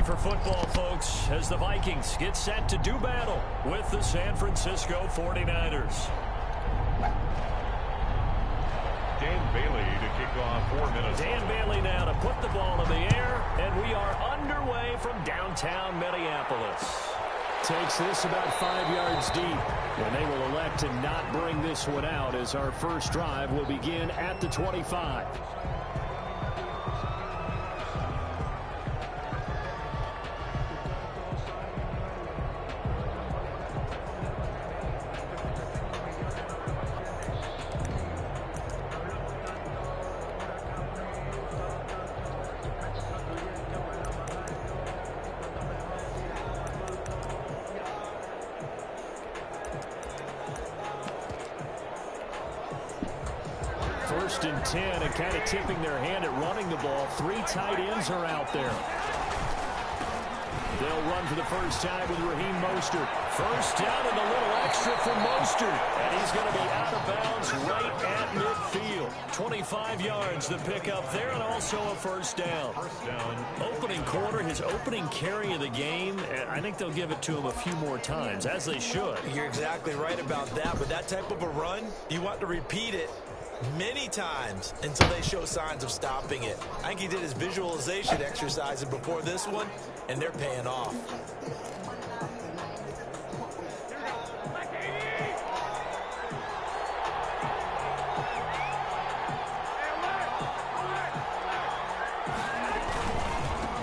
for football, folks, as the Vikings get set to do battle with the San Francisco 49ers. Dan Bailey to kick off 4 minutes. Dan Bailey now to put the ball in the air, and we are underway from downtown Minneapolis. Takes this about 5 yards deep, and they will elect to not bring this one out as our first drive will begin at the 25. First and 10, and kind of tipping their hand at running the ball. 3 tight ends are out there. They'll run for the first time with Raheem Mostert. First down and a little extra for Mostert. And he's going to be out of bounds right at midfield. 25 yards the pickup there, and also a first down. First down. Opening quarter, his opening carry of the game. I think they'll give it to him a few more times, as they should. You're exactly right about that. But that type of a run, you want to repeat it many times until they show signs of stopping it. I think he did his visualization exercises before this one, and they're paying off.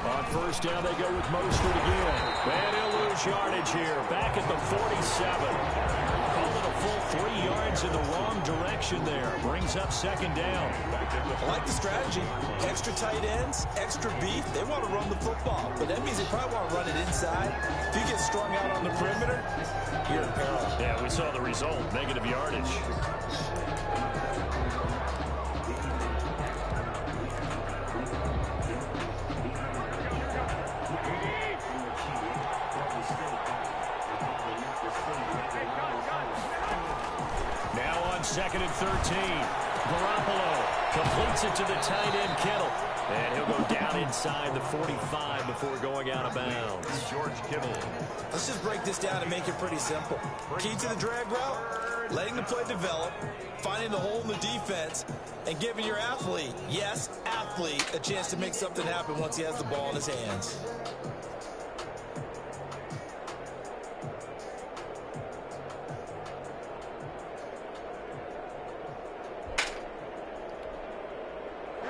On first down, they go with Mostert again. And he'll lose yardage here. Back at the 47. Called it a full 3 yards in the wrong direction there. Brings up second down. I like the strategy. Extra tight ends, extra beef. They want to run the football, but that means they probably want to run it inside. If you get strung out on the perimeter, you're in peril. Yeah, we saw the result. Negative yardage. Second and 13. Garoppolo completes it to the tight end, Kittle. And he'll go down inside the 45 before going out of bounds. George Kittle. Let's just break this down and make it pretty simple. Key to the drag route, letting the play develop, finding the hole in the defense, and giving your athlete, yes, athlete, a chance to make something happen once he has the ball in his hands.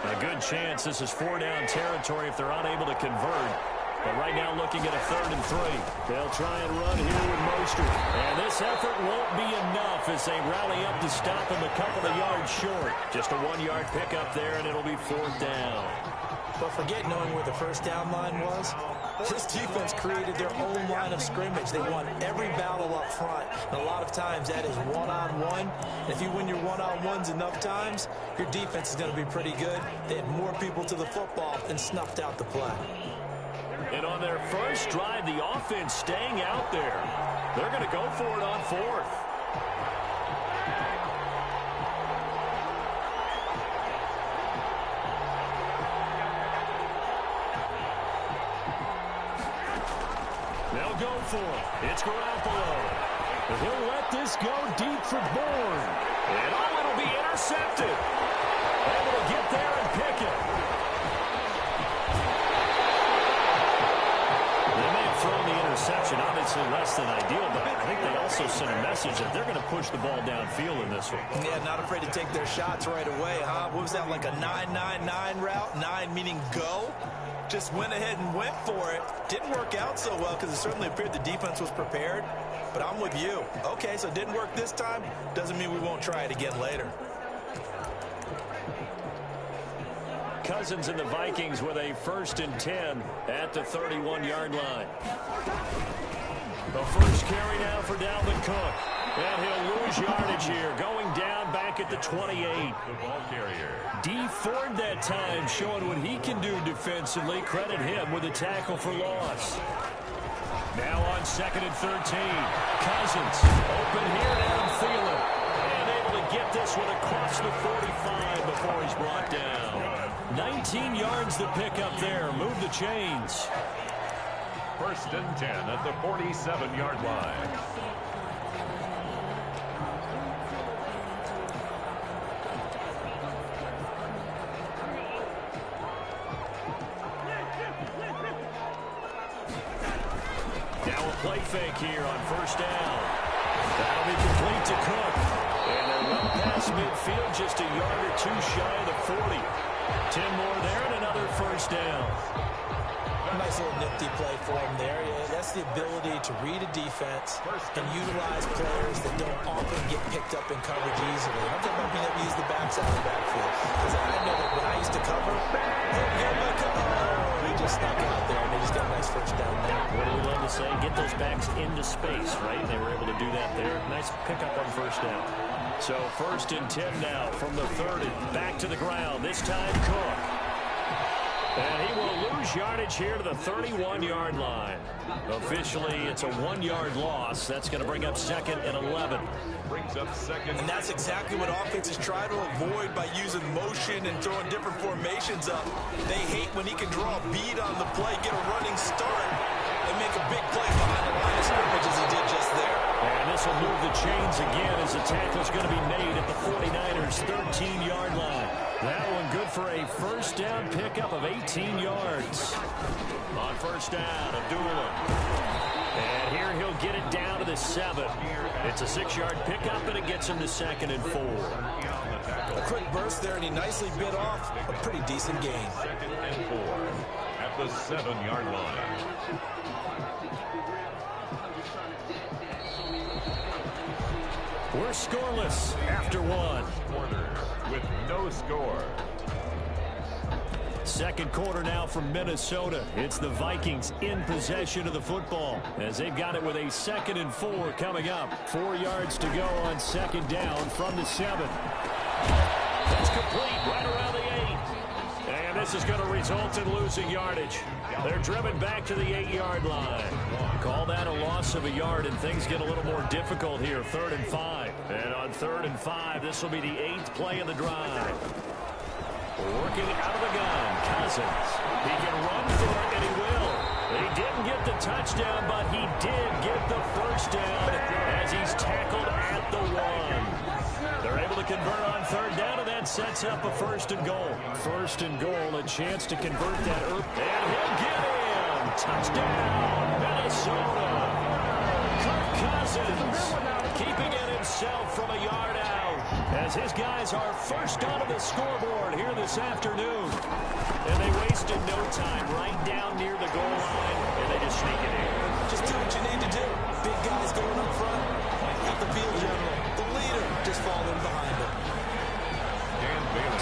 A good chance this is 4-down territory if they're unable to convert. But right now looking at a 3rd and 3. They'll try and run here with Mostert. And this effort won't be enough as they rally up to stop him a couple of yards short. Just a 1-yard pickup there, and it'll be 4th down. But forget knowing where the first down line was. This defense created their own line of scrimmage. They won every battle up front. And a lot of times that is one-on-one. And if you win your one-on-ones enough times, your defense is going to be pretty good. They had more people to the football and snuffed out the play. And on their first drive, the offense staying out there. They're going to go for it on 4th. They'll go for it. It's Garoppolo. And he'll let this go deep for Bourne. And it'll be intercepted. Able to get there and pick it. They may have thrown the interception, obviously less than ideal, but I think they also sent a message that they're going to push the ball downfield in this one. Yeah, not afraid to take their shots right away, huh? What was that, like a 9-9-9 route? 9 meaning go? Just went ahead and went for it. Didn't work out so well because it certainly appeared the defense was prepared. But I'm with you. Okay, so it didn't work this time. Doesn't mean we won't try it again later. Cousins and the Vikings with a 1st and 10 at the 31-yard line. The first carry now for Dalvin Cook. And he'll lose yardage here, going down back at the 28. The ball carrier. D Ford that time, showing what he can do defensively. Credit him with a tackle for loss. Now on 2nd and 13. Cousins open here to Adam Thielen. And able to get this one across the 45 before he's brought. 19 yards to pick up there. Move the chains. 2nd and 10 First and 10 at the 47-yard line. Now a play fake here on first down. That'll be complete to Cook. And they're well past midfield, just a yard or two shy of the 40. 10 more there and another first down. Nice little nifty play for him there. Yeah, that's the ability to read a defense and utilize players that don't often get picked up in coverage easily. I'm talking about being able to use the backs out of the backfield. Because I know that when I used to cover, he just snuck out there, and they just got a nice first down there. What do we love to say? Get those backs into space, right? They were able to do that there. Nice pickup on first down. So first and 10 now from the 30. Back to the ground. This time Cook. And he will lose yardage here to the 31-yard line. Officially, it's a 1-yard loss. That's going to bring up second and 11. Brings up second. And that's exactly what offenses try to avoid by using motion and throwing different formations up. They hate when he can draw a bead on the play, get a running start, and make a big play behind the line of scrimmage as he did just there. And this will move the chains again as the tackle is going to be made at the 49ers' 13-yard line. That one good for a first down pickup of 18 yards. On first down, Abdullah. And here he'll get it down to the 7. It's a 6-yard pickup, and it gets him to second and 4. A quick burst there, and he nicely bit off a pretty decent gain. Second and 4 at the 7-yard line. We're scoreless after one. Quarter with no score. Second quarter now from Minnesota. It's the Vikings in possession of the football as they've got it with a second and 4 coming up. 4 yards to go on second down from the 7. That's complete right around the 8. And this is going to result in losing yardage. They're driven back to the 8-yard line. Call that a loss of a yard, and things get a little more difficult here. 3rd and 5. And on 3rd and 5, this will be the 8th play of the drive. Working out of the gun, Cousins. He can run for it, and he will. He didn't get the touchdown, but he did get the first down as he's tackled at the 1. They're able to convert on 3rd down, and that sets up a 1st and goal. 1st and goal, a chance to convert that. And he'll get in. Touchdown, Minnesota. Kirk Cousins keeping it himself from a yard out as his guys are first onto the scoreboard here this afternoon. And they wasted no time right down near the goal line, and they just sneak it in. Just do what you need to do. Big guys going up front. Have the field general, the leader, just fall in behind him.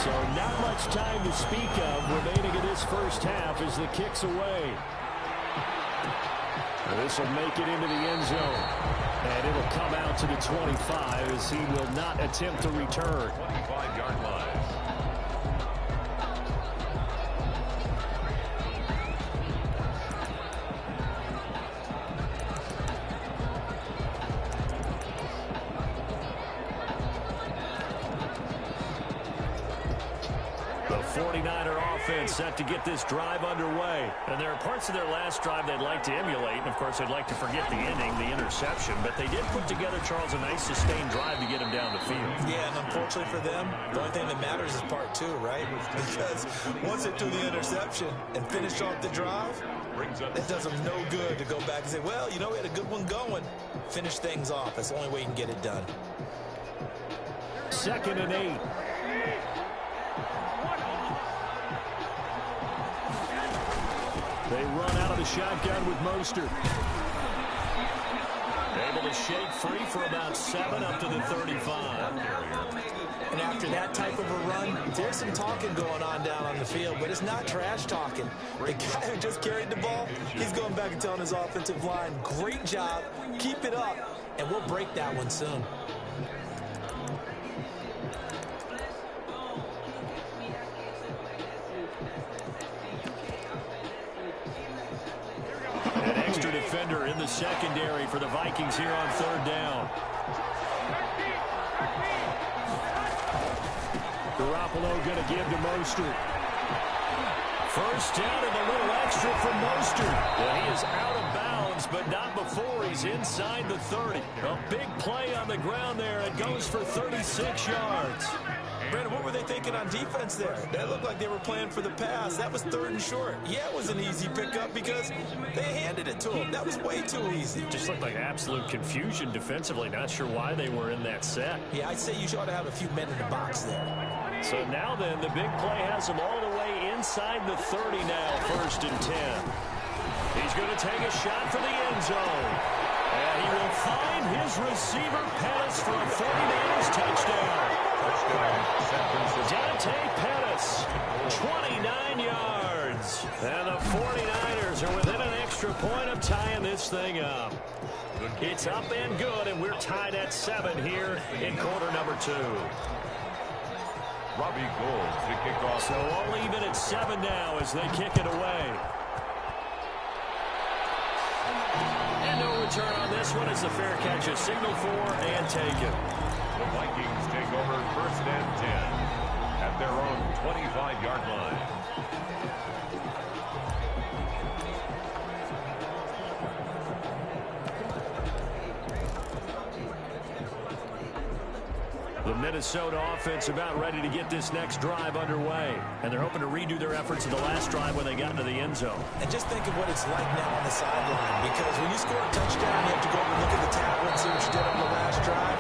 So not much time to speak of remaining in this first half as the kick's away. This will make it into the end zone. And it'll come out to the 25 as he will not attempt to return. 25-yard line. The 49er offense set to get this drive underway. And there are parts of their last drive they'd like to emulate. And, of course, they'd like to forget the ending, the interception. But they did put together, Charles, a nice sustained drive to get him down the field. Yeah, and unfortunately for them, the only thing that matters is part 2, right? Because once they threw the interception and finished off the drive, it does them no good to go back and say, well, you know, we had a good one going. Finish things off. That's the only way you can get it done. 2nd and 8. They run out of the shotgun with Mostert. Able to shake free for about 7 up to the 35. And after that type of a run, there's some talking going on down on the field, but it's not trash talking. The guy who just carried the ball, he's going back and telling his offensive line, great job, keep it up, and we'll break that one soon. An extra defender in the secondary for the Vikings here on 3rd down. Garoppolo going to give to Mostert. First down and a little extra from Mostert. Well, he is out of bounds, but not before he's inside the 30. A big play on the ground there. It goes for 36 yards. Brandon, what were they thinking on defense there? That looked like they were playing for the pass. That was 3rd and short. Yeah, it was an easy pickup because they handed it to him. That was way too easy. Just looked like absolute confusion defensively. Not sure why they were in that set. Yeah, I'd say you ought to have a few men in the box there. So now then, the big play has him all the way inside the 30 now, 1st and 10. He's going to take a shot for the end zone. And he will find his receiver, Pettis, for a 49ers touchdown. Dante Pettis, 29 yards. And the 49ers are within an extra point of tying this thing up. It's up and good, and we're tied at 7 here in quarter number 2. Robbie Gould to kick off. So all even at 7 now as they kick it away. And no return on this one as the fair catch is signaled for and taken. The Vikings take over 1st and 10 at their own 25-yard line. The Minnesota offense about ready to get this next drive underway. And they're hoping to redo their efforts in the last drive when they got into the end zone. And just think of what it's like now on the sideline. Because when you score a touchdown, you have to go over and look at the tablet and see what you did on the last drive.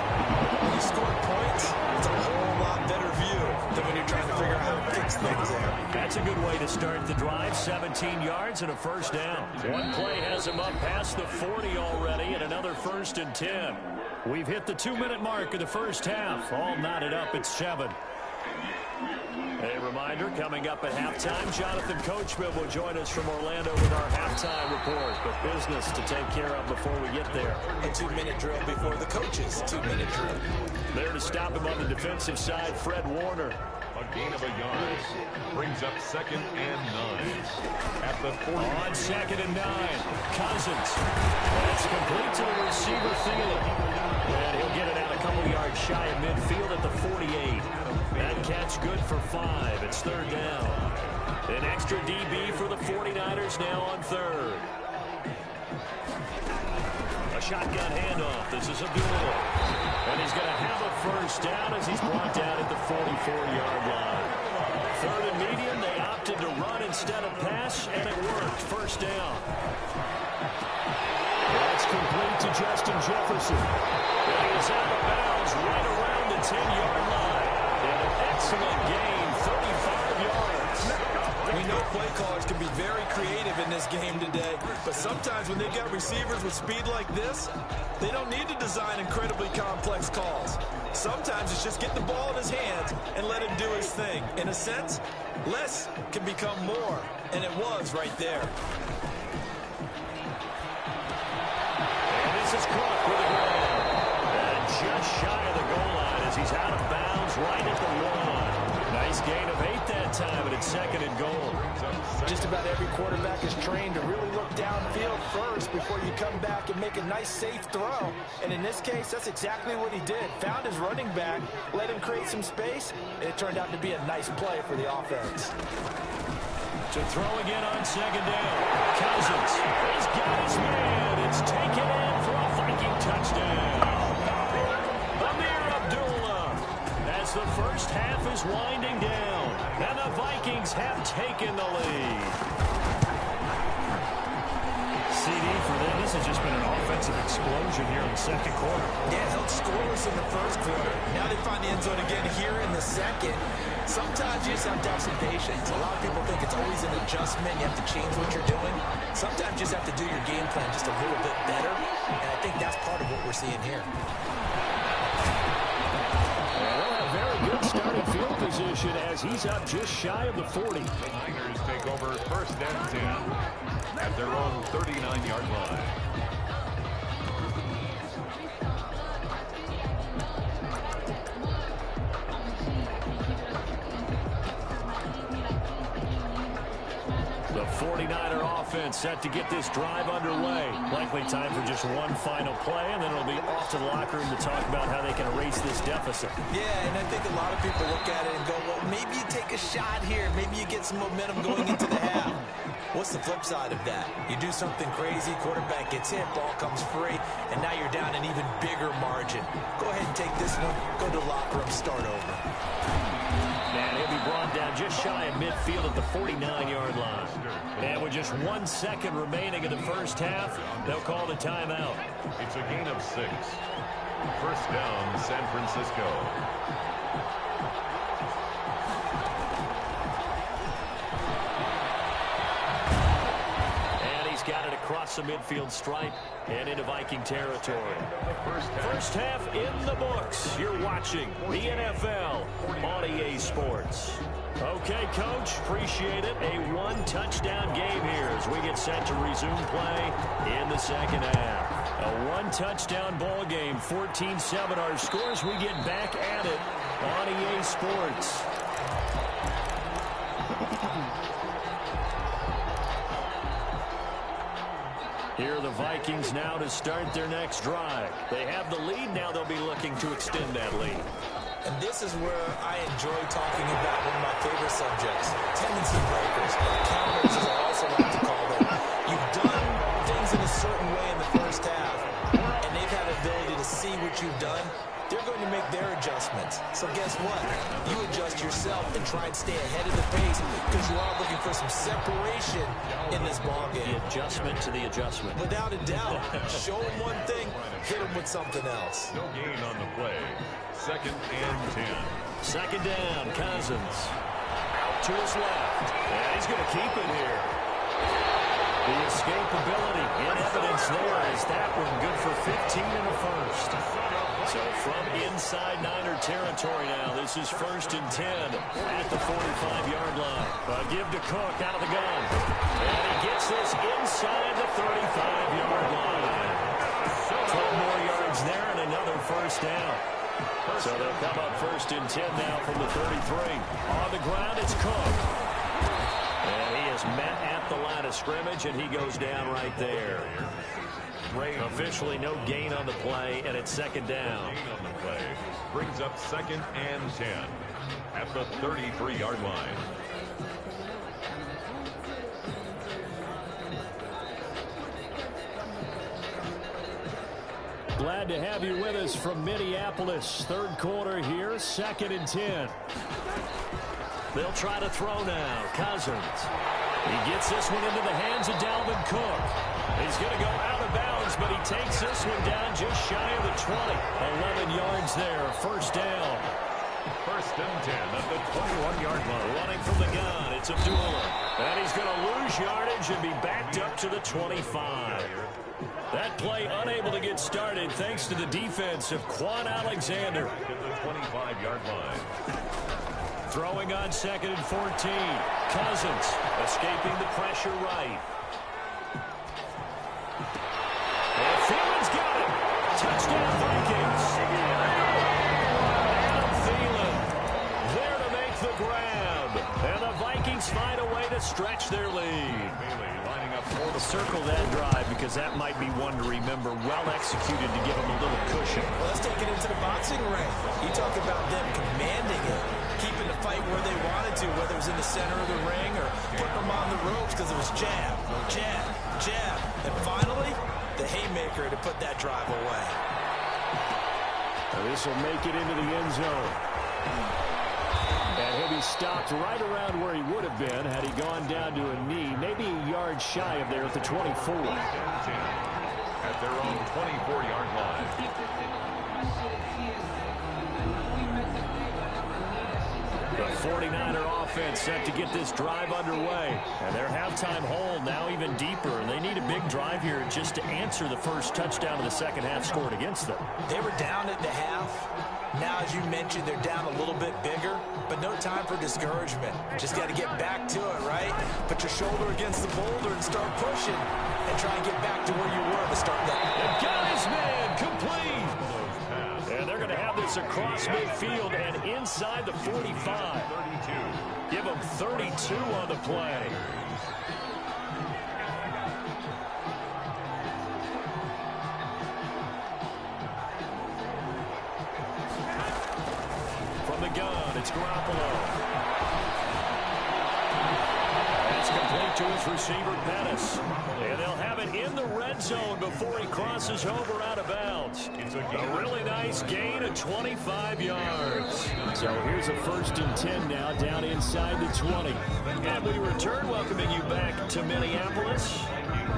When you score points, it's a whole lot better view than when you're trying to figure out how to fix things there. That's a good way to start the drive. 17 yards and a 1st down. One play has him up past the 40 already and another 1st and 10. We've hit the 2-minute mark of the first half. All knotted up at 7. A reminder, coming up at halftime, Jonathan Coachman will join us from Orlando with our halftime report. But business to take care of before we get there. A 2-minute drill before the coach's 2-minute drill. There to stop him on the defensive side, Fred Warner. A gain of a yard brings up 2nd and 9 at the 40. On 2nd and 9, Cousins. That's complete to the receiver, Thielen. And he'll get it out a couple yards shy of midfield at the 48. That catch good for 5. It's 3rd down. An extra DB for the 49ers now on 3rd. A shotgun handoff. This is Abdullah. And he's going to have a 1st down as he's brought down at the 44-yard line. 3rd and medium, they opted to run instead of pass, and it worked. 1st down. That's complete to Justin Jefferson. And he's out of bounds right around the 10-yard line. And an excellent gain, 35 yards. We know play callers can be very creative in this game today, but sometimes when they've got receivers with speed like this, they don't need to design incredibly complex calls. Sometimes it's just get the ball in his hands and let him do his thing. In a sense, less can become more, and it was right there. And this is Cook with the ground. And just shy of the goal line as he's out of bounds right at the 1. Nice gain of 8 that time, and it's 2nd and goal. Just about every quarterback is trained to really look downfield first before you come back and make a nice, safe throw. And in this case, that's exactly what he did. Found his running back, let him create some space, and it turned out to be a nice play for the offense. To throw again on 2nd down. Cousins, he's got his man. It's taken in for a Viking touchdown. Amir Abdullah, as the first half is winding down, and the Vikings have taken the lead. CD for them, this has just been an offensive explosion here in the 2nd quarter. Yeah, held scoreless in the 1st quarter. Now they find the end zone again here in the 2nd. Sometimes you just have to have some patience. A lot of people think it's always an adjustment. You have to change what you're doing. Sometimes you just have to do your game plan just a little bit better, and I think that's part of what we're seeing here. Very good starting field position as he's up just shy of the 40. The Niners take over 1st and 10 at their own 39-yard line. The 49er offense set to get this drive underway. Likely time for just one final play, and then it'll be off to the locker room to talk about how they can erase this deficit. Yeah, and I think a lot of people look at it and go, well, maybe you take a shot here. Maybe you get some momentum going into the half. What's the flip side of that? You do something crazy, quarterback gets hit, ball comes free, and now you're down an even bigger margin. Go ahead and take this one, go to the locker room, start over. And he'll be brought down just shy of midfield at the 49-yard line. And with just 1 second remaining in the first half, they'll call the timeout. It's a gain of 6. First down, San Francisco. And he's got it across the midfield stripe and into Viking territory. First half in the books. You're watching the NFL on EA Sports. Okay, Coach, appreciate it. A one-touchdown game here as we get set to resume play in the second half. A one-touchdown ball game, 14-7 our scores. We get back at it on EA Sports. Here are the Vikings now to start their next drive. They have the lead. Now they'll be looking to extend that lead. And this is where I enjoy talking about one of my favorite subjects, tendency breakers, counters as I also like to call them. You've done things in a certain way in the first half, and they've had the ability to see what you've done. They're going to make their adjustments. So guess what? You adjust yourself and try and stay ahead of the pace because you are looking for some separation in this ballgame. The adjustment to the adjustment. Without a doubt. Show them one thing, hit them with something else. No gain on the play. Second and 10. Second down, Cousins. Out to his left. And he's going to keep it here. The escapability in evidence there is that one good for 15 in the first. So from inside Niner territory now, this is first and 10 at the 45-yard line. A give to Cook out of the gun. And he gets this inside the 35-yard line. 12 more yards there and another first down. So they'll come up first and 10 now from the 33. On the ground, it's Cook. And he is met at the line of scrimmage, and he goes down right there. Officially no gain on the play, and it's second down. Gain on the play brings up second and 10 at the 33-yard line. Glad to have you with us from Minneapolis. Third quarter here, second and 10. They'll try to throw now. Cousins. He gets this one into the hands of Dalvin Cook. He's going to go out of bounds, but he takes this one down just shy of the 20. 11 yards there. First down. First and 10 at the 21-yard line. Running from the gun, it's Abdullah. And he's going to lose yardage and be backed up to the 25. That play unable to get started thanks to the defense of Quan Alexander. To the 25-yard line. Throwing on second and 14. Cousins escaping the pressure right. And Thielen's got it. Touchdown Vikings. Adam Thielen there to make the grab. And the Vikings find a way to stretch their lead. Circle that drive because that might be one to remember. Well executed to give them a little cushion. Well, let's take it into the boxing ring. You talk about them commanding it, keeping the fight where they wanted to, whether it was in the center of the ring or putting them on the ropes because it was jab, jab, jab. And finally, the haymaker to put that drive away. This will make it into the end zone. And he'll be stopped right around where he would have been had he gone down to a knee, maybe a yard shy of there at the 24. At their own 24-yard line. The 49er offense set to get this drive underway. And their halftime hole now even deeper. And they need a big drive here just to answer the first touchdown of the second half scored against them. They were down at the half. Now, as you mentioned, they're down a little bit bigger, but no time for discouragement. Just got to get back to it, right? Put your shoulder against the boulder and start pushing and try and get back to where you were to start that. And got his man complete. And they're going to have this across midfield and inside the 45. 32. Give them 32 on the play. It's Garoppolo. That's complete to his receiver, Pettis. And they'll have it in the red zone before he crosses over out of bounds. A really nice gain of 25 yards. So here's a 1st and 10 now down inside the 20. And we return, welcoming you back to Minneapolis.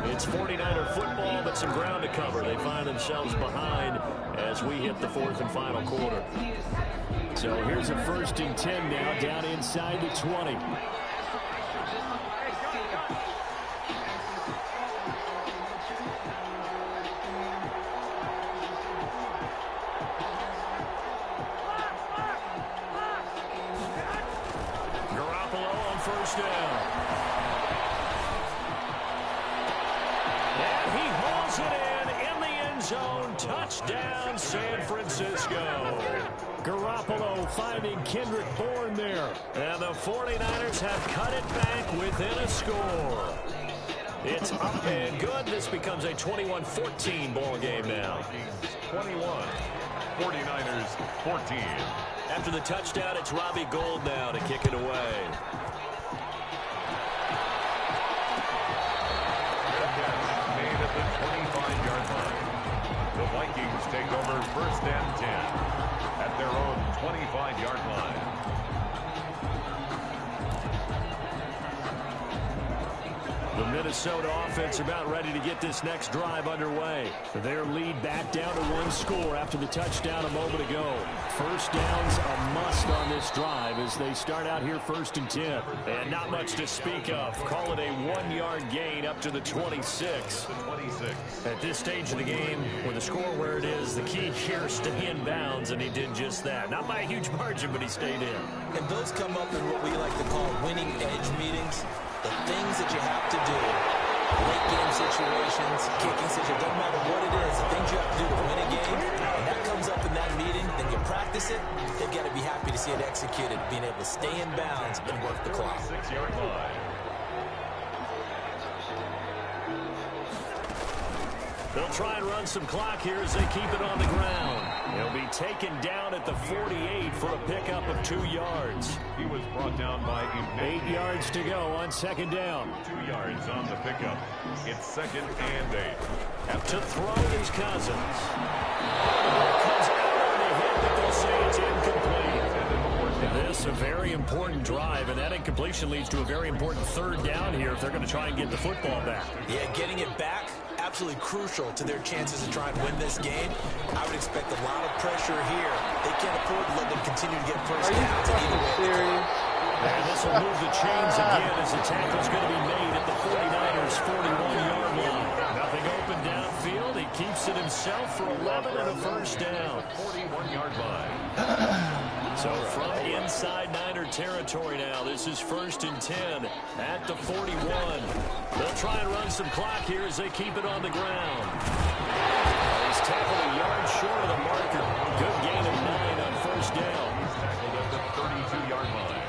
It's 49er football, but some ground to cover. They find themselves behind as we hit the 4th and final quarter. So here's a 1st and 10 now down inside the 20. First down. And he hauls it in the end zone. Touchdown, San Francisco. Garoppolo finding Kendrick Bourne there. And the 49ers have cut it back within a score. It's up and good. This becomes a 21-14 ball game now. 21. 49ers 14. After the touchdown, it's Robbie Gould now to kick it away. Made at the 25-yard line. The Vikings take over 1st and 10 at their own 25-yard line. The Minnesota offense about ready to get this next drive underway. Their lead back down to 1 score after the touchdown a moment ago. First down's a must on this drive as they start out here 1st and 10. And not much to speak of. Call it a 1-yard gain up to the 26. At this stage of the game, with the score where it is, the key here is stay in bounds, and he did just that. Not by a huge margin, but he stayed in. And those come up in what we like to call winning edge meetings. The things that you have to do, late game situations, kicking situations, doesn't matter what it is, the things you have to do to win a game, and that comes up in that meeting, then you practice it, they've got to be happy to see it executed, being able to stay in bounds and work the clock. 6-yard line. They'll try and run some clock here as they keep it on the ground. He'll be taken down at the 48 for a pickup of 2 yards. He was brought down by 8 yards to go on 2nd down. 2 yards on the pickup. It's 2nd and 8. To throw is Cousins. It comes out on the hit, but they'll say it's incomplete. This a very important drive, and that incompletion leads to a very important 3rd down here if they're going to try and get the football back. Yeah, getting it back, absolutely crucial to their chances to try and win this game. I would expect a lot of pressure here. They can't afford to let them continue to get first downs. And this will move the chains again as the tackle's going to be made at the 49ers' 41-yard line. Nothing open downfield. He keeps it himself for 11 and a 1st down. 41-yard line. So from inside Niner territory now, this is 1st and 10 at the 41. They'll try and run some clock here as they keep it on the ground. He's tackled a yard short of the marker. Good gain of 9 on 1st down. He's tackled at the 32-yard line.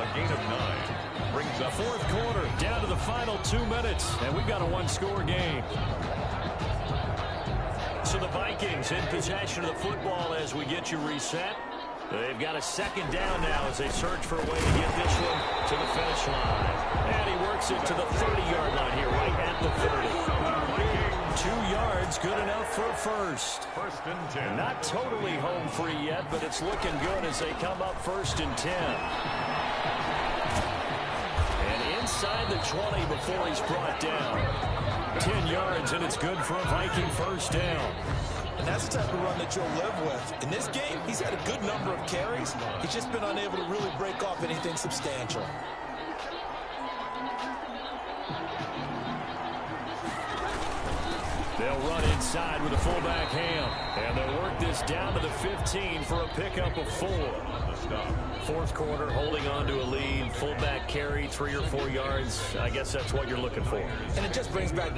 A gain of 9 brings up 4th quarter, down to the final 2 minutes, and we've got a 1-score game. So the Vikings in possession of the football as we get you reset. They've got a 2nd down now as they search for a way to get this one to the finish line. And he works it to the 30-yard line here, right at the 30. 2 yards, good enough for a 1st. 1st and 10. Not totally home free yet, but it's looking good as they come up 1st and 10. And inside the 20 before he's brought down. 10 yards, and it's good for a Viking 1st down. And that's the type of run that you'll live with. In this game, he's had a good number of carries. He's just been unable to really break off anything substantial. They'll run inside with a fullback Ham. And they'll work this down to the 15 for a pickup of 4. 4th quarter, holding on to a lead. Fullback carry, 3 or 4 yards. I guess that's what you're looking for. And it just brings back